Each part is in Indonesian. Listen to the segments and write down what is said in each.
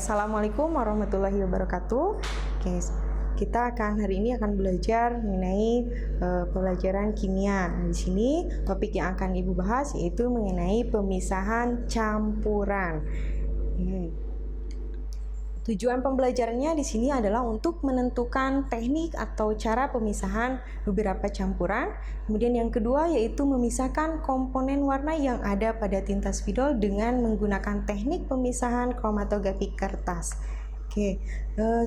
Assalamualaikum warahmatullahi wabarakatuh. Oke, kita hari ini akan belajar mengenai pelajaran kimia. Nah, di sini topik yang akan Ibu bahas yaitu mengenai pemisahan campuran. Tujuan pembelajarannya di sini adalah untuk menentukan teknik atau cara pemisahan beberapa campuran. Kemudian yang kedua yaitu memisahkan komponen warna yang ada pada tinta spidol dengan menggunakan teknik pemisahan kromatografi kertas.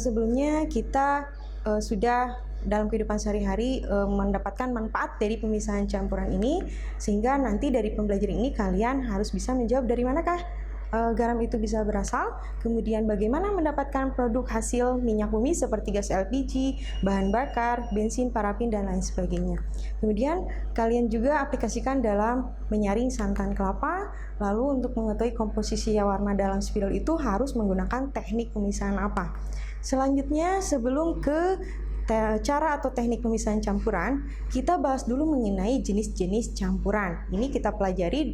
Sebelumnya kita sudah dalam kehidupan sehari-hari mendapatkan manfaat dari pemisahan campuran ini, sehingga nanti dari pembelajaran ini kalian harus bisa menjawab dari manakah garam itu bisa berasal, kemudian bagaimana mendapatkan produk hasil minyak bumi seperti gas LPG, bahan bakar, bensin, parafin, dan lain sebagainya. Kemudian kalian juga aplikasikan dalam menyaring santan kelapa. Lalu untuk mengetahui komposisi warna dalam spidol itu harus menggunakan teknik pemisahan apa. Selanjutnya, sebelum ke cara atau teknik pemisahan campuran, kita bahas dulu mengenai jenis-jenis campuran. Ini kita pelajari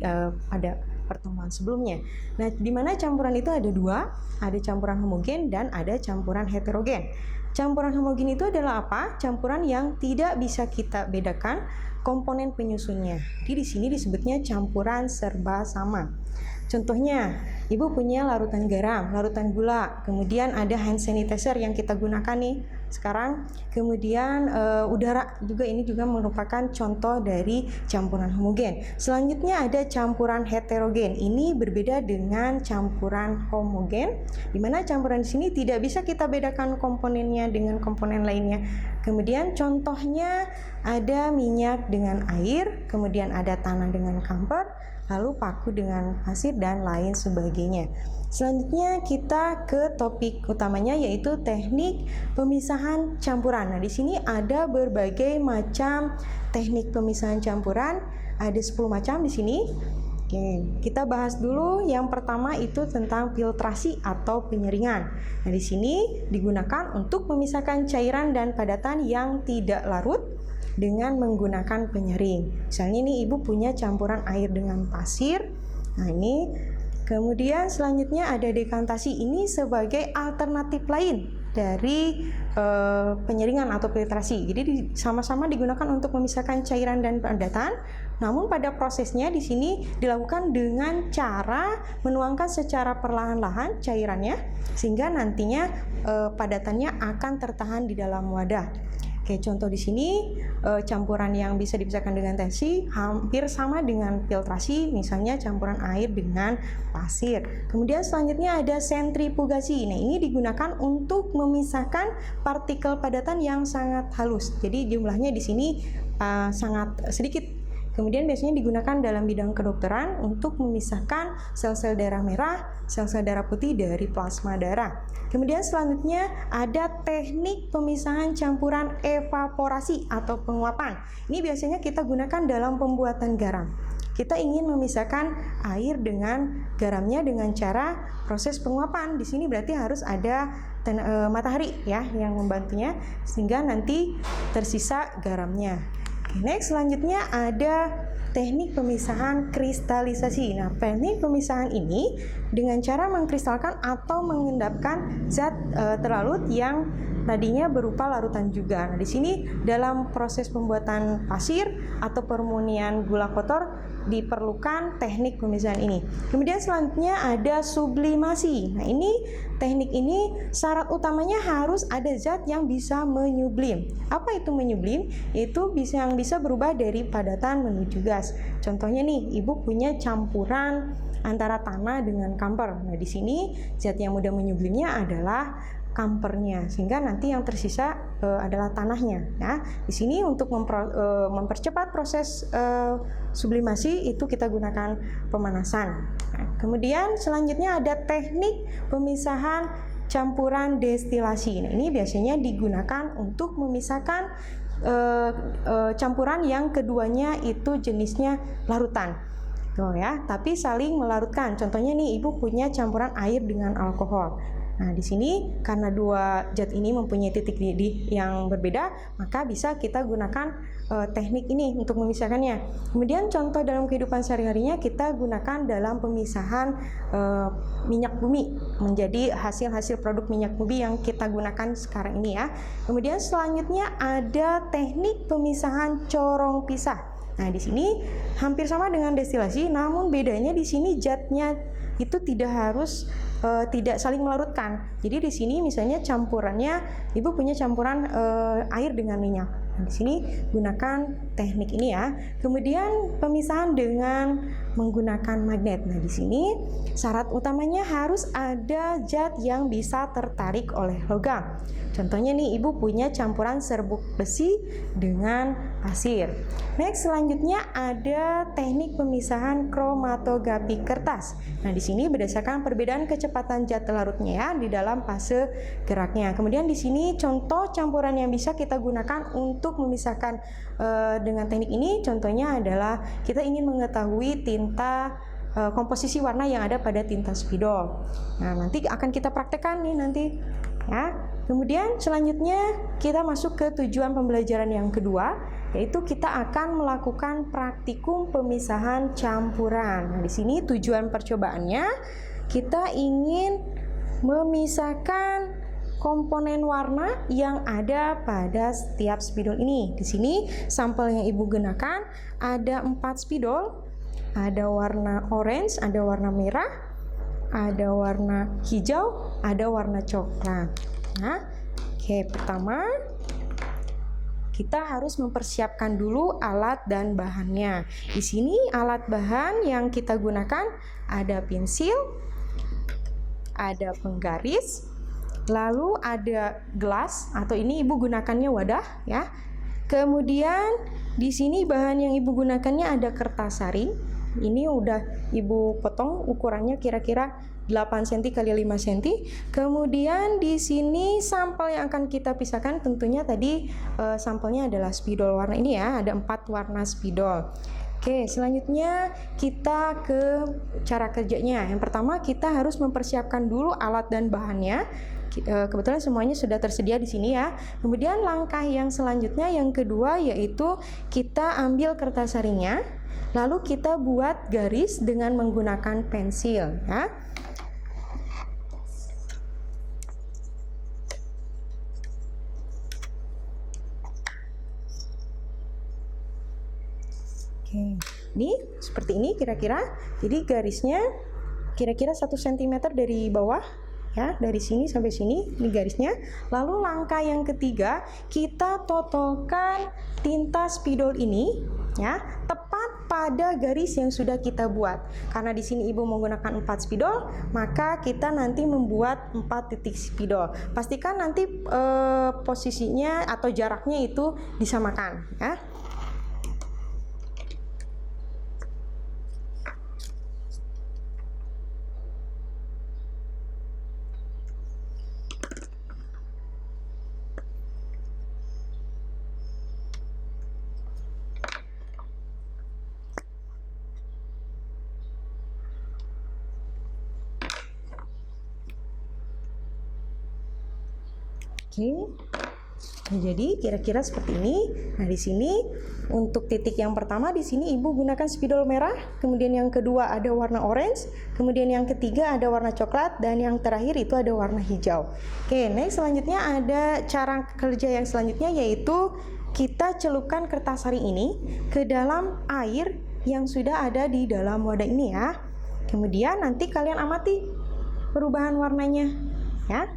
pada pertemuan sebelumnya. Nah, di mana campuran itu ada dua, ada campuran homogen dan ada campuran heterogen. Campuran homogen itu adalah apa? Campuran yang tidak bisa kita bedakan komponen penyusunnya. Jadi di sini disebutnya campuran serba sama. Contohnya, Ibu punya larutan garam, larutan gula, kemudian ada hand sanitizer yang kita gunakan nih sekarang, kemudian udara juga, ini juga merupakan contoh dari campuran homogen. Selanjutnya ada campuran heterogen. Ini berbeda dengan campuran homogen, di mana campuran di sini tidak bisa kita bedakan komponennya dengan komponen lainnya. Kemudian contohnya ada minyak dengan air, kemudian ada tanah dengan kamper, lalu paku dengan pasir dan lain sebagainya. Selanjutnya kita ke topik utamanya yaitu teknik pemisahan campuran. Nah, di sini ada berbagai macam teknik pemisahan campuran, ada 10 macam di sini. Kita bahas dulu yang pertama itu tentang filtrasi atau penyeringan. Nah, di sini digunakan untuk memisahkan cairan dan padatan yang tidak larut dengan menggunakan penyaring. Misalnya ini Ibu punya campuran air dengan pasir. Nah, ini kemudian selanjutnya ada dekantasi. Ini sebagai alternatif lain dari penyaringan atau filtrasi. Jadi sama-sama digunakan untuk memisahkan cairan dan padatan. Namun pada prosesnya di sini dilakukan dengan cara menuangkan secara perlahan-lahan cairannya sehingga nantinya padatannya akan tertahan di dalam wadah. Contoh di sini campuran yang bisa dipisahkan dengan tensi hampir sama dengan filtrasi, misalnya campuran air dengan pasir. Kemudian selanjutnya ada sentrifugasi. Nah, ini digunakan untuk memisahkan partikel padatan yang sangat halus. Jadi jumlahnya di sini sangat sedikit. Kemudian biasanya digunakan dalam bidang kedokteran untuk memisahkan sel-sel darah merah, sel-sel darah putih dari plasma darah. Kemudian selanjutnya ada teknik pemisahan campuran evaporasi atau penguapan. Ini biasanya kita gunakan dalam pembuatan garam. Kita ingin memisahkan air dengan garamnya dengan cara proses penguapan. Di sini berarti harus ada matahari ya yang membantunya sehingga nanti tersisa garamnya. Next, selanjutnya ada teknik pemisahan kristalisasi. Nah, teknik pemisahan ini dengan cara mengkristalkan atau mengendapkan zat terlarut yang tadinya berupa larutan juga. Nah, di sini dalam proses pembuatan pasir atau permunian gula kotor diperlukan teknik pemisahan ini. Kemudian selanjutnya ada sublimasi. Nah, ini teknik ini syarat utamanya harus ada zat yang bisa menyublim. Apa itu menyublim? Itu yang bisa berubah dari padatan menuju gas. Contohnya nih, Ibu punya campuran antara tanah dengan kamper. Nah, di sini zat yang mudah menyublimnya adalah kampernya, sehingga nanti yang tersisa adalah tanahnya. Nah, di sini untuk mempercepat proses sublimasi itu kita gunakan pemanasan. Nah, kemudian selanjutnya ada teknik pemisahan campuran destilasi. Nah, ini biasanya digunakan untuk memisahkan campuran yang keduanya itu jenisnya larutan. Tuh ya, tapi saling melarutkan. Contohnya nih, Ibu punya campuran air dengan alkohol. Nah, di sini karena dua zat ini mempunyai titik didih yang berbeda, maka bisa kita gunakan teknik ini untuk memisahkannya. Kemudian contoh dalam kehidupan sehari-harinya kita gunakan dalam pemisahan minyak bumi menjadi hasil-hasil produk minyak bumi yang kita gunakan sekarang ini ya. Kemudian selanjutnya ada teknik pemisahan corong pisah. Nah, di sini hampir sama dengan destilasi, namun bedanya di sini zatnya itu tidak harus tidak saling melarutkan. Jadi di sini misalnya campurannya, Ibu punya campuran air dengan minyak. Nah, di sini gunakan teknik ini ya. Kemudian pemisahan dengan menggunakan magnet. Nah, di sini syarat utamanya harus ada zat yang bisa tertarik oleh logam. Contohnya nih, Ibu punya campuran serbuk besi dengan pasir. Next, selanjutnya ada teknik pemisahan kromatografi kertas. Nah, di sini berdasarkan perbedaan kecepatan zat larutnya ya di dalam fase geraknya. Kemudian di sini contoh campuran yang bisa kita gunakan untuk memisahkan dengan teknik ini, contohnya adalah kita ingin mengetahui tinta komposisi warna yang ada pada tinta spidol. Nah, nanti akan kita praktekkan nih nanti ya. Kemudian selanjutnya kita masuk ke tujuan pembelajaran yang kedua, yaitu kita akan melakukan praktikum pemisahan campuran. Nah, di sini tujuan percobaannya kita ingin memisahkan komponen warna yang ada pada setiap spidol ini. Di sini sampel yang Ibu gunakan ada 4 spidol, ada warna orange, ada warna merah, ada warna hijau, ada warna coklat. Nah, oke, pertama kita harus mempersiapkan dulu alat dan bahannya. Di sini alat bahan yang kita gunakan ada pensil, ada penggaris, lalu ada gelas atau ini Ibu gunakannya wadah ya. Kemudian di sini bahan yang Ibu gunakannya ada kertas saring. Ini udah Ibu potong ukurannya kira-kira 8 cm x 5 cm. Kemudian di sini sampel yang akan kita pisahkan tentunya tadi sampelnya adalah spidol warna ini ya, ada 4 warna spidol. Oke, selanjutnya kita ke cara kerjanya. Yang pertama kita harus mempersiapkan dulu alat dan bahannya. Kebetulan semuanya sudah tersedia di sini ya. Kemudian langkah yang selanjutnya yang kedua yaitu kita ambil kertas saringnya, lalu kita buat garis dengan menggunakan pensil ya. Oke, ini seperti ini kira-kira. Jadi garisnya kira-kira 1 cm dari bawah ya, dari sini sampai sini, ini garisnya. Lalu langkah yang ketiga, kita totolkan tinta spidol ini ya, tepat pada garis yang sudah kita buat. Karena di sini Ibu menggunakan 4 spidol, maka kita nanti membuat 4 titik spidol. Pastikan nanti posisinya atau jaraknya itu disamakan ya. Oke, nah, jadi kira-kira seperti ini. Nah, di sini untuk titik yang pertama di sini Ibu gunakan spidol merah, kemudian yang kedua ada warna orange, kemudian yang ketiga ada warna coklat, dan yang terakhir itu ada warna hijau. Oke, next selanjutnya ada cara kerja yang selanjutnya yaitu kita celupkan kertas saring ini ke dalam air yang sudah ada di dalam wadah ini ya. Kemudian nanti kalian amati perubahan warnanya ya.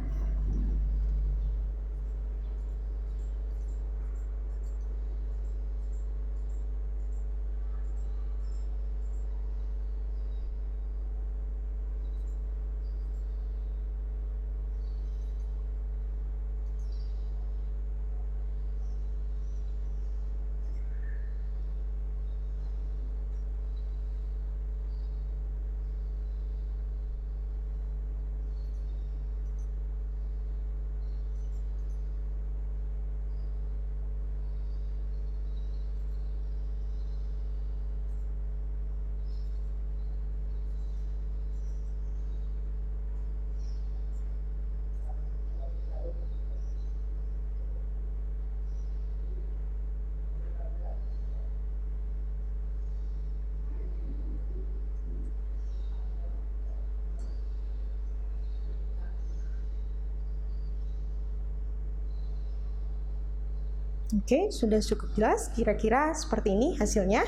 Oke, sudah cukup jelas. Kira-kira seperti ini hasilnya.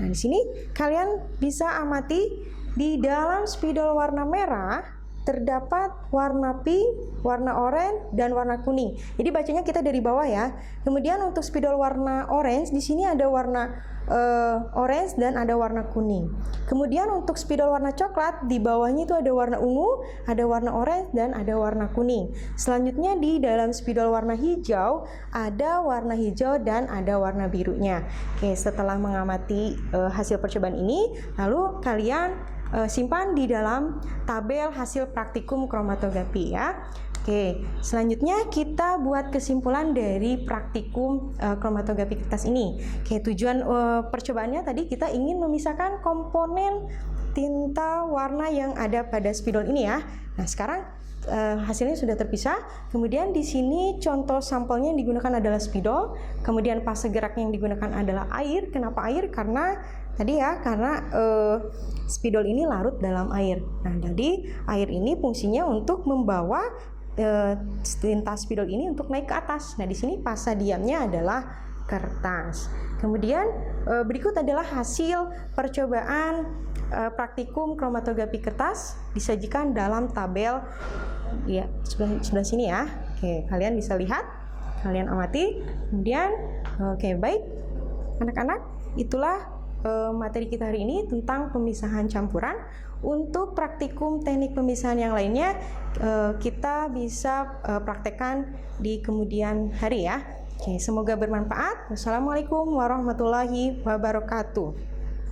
Nah, di sini kalian bisa amati di dalam spidol warna merah terdapat warna pink, warna oranye, dan warna kuning. Jadi bacanya kita dari bawah ya. Kemudian untuk spidol warna orange, di sini ada warna orange dan ada warna kuning. Kemudian untuk spidol warna coklat, di bawahnya itu ada warna ungu, ada warna orange, dan ada warna kuning. Selanjutnya di dalam spidol warna hijau, ada warna hijau dan ada warna birunya. Oke, setelah mengamati hasil percobaan ini, lalu kalian simpan di dalam tabel hasil praktikum kromatografi ya. Oke, selanjutnya kita buat kesimpulan dari praktikum kromatografi kertas ini. Oke, tujuan percobaannya tadi kita ingin memisahkan komponen tinta warna yang ada pada spidol ini ya. Nah, sekarang hasilnya sudah terpisah. Kemudian di sini contoh sampelnya yang digunakan adalah spidol. Kemudian fase geraknya yang digunakan adalah air. Kenapa air? Karena tadi ya, karena spidol ini larut dalam air. Nah, jadi air ini fungsinya untuk membawa tinta spidol ini untuk naik ke atas. Nah, di sini fase diamnya adalah kertas. Kemudian berikut adalah hasil percobaan praktikum kromatografi kertas disajikan dalam tabel ya sebelah sini ya. Oke, kalian bisa lihat, kalian amati. Kemudian oke, baik anak-anak, itulah materi kita hari ini tentang pemisahan campuran. Untuk praktikum teknik pemisahan yang lainnya kita bisa praktekkan di kemudian hari ya. Oke, semoga bermanfaat. Wassalamualaikum warahmatullahi wabarakatuh.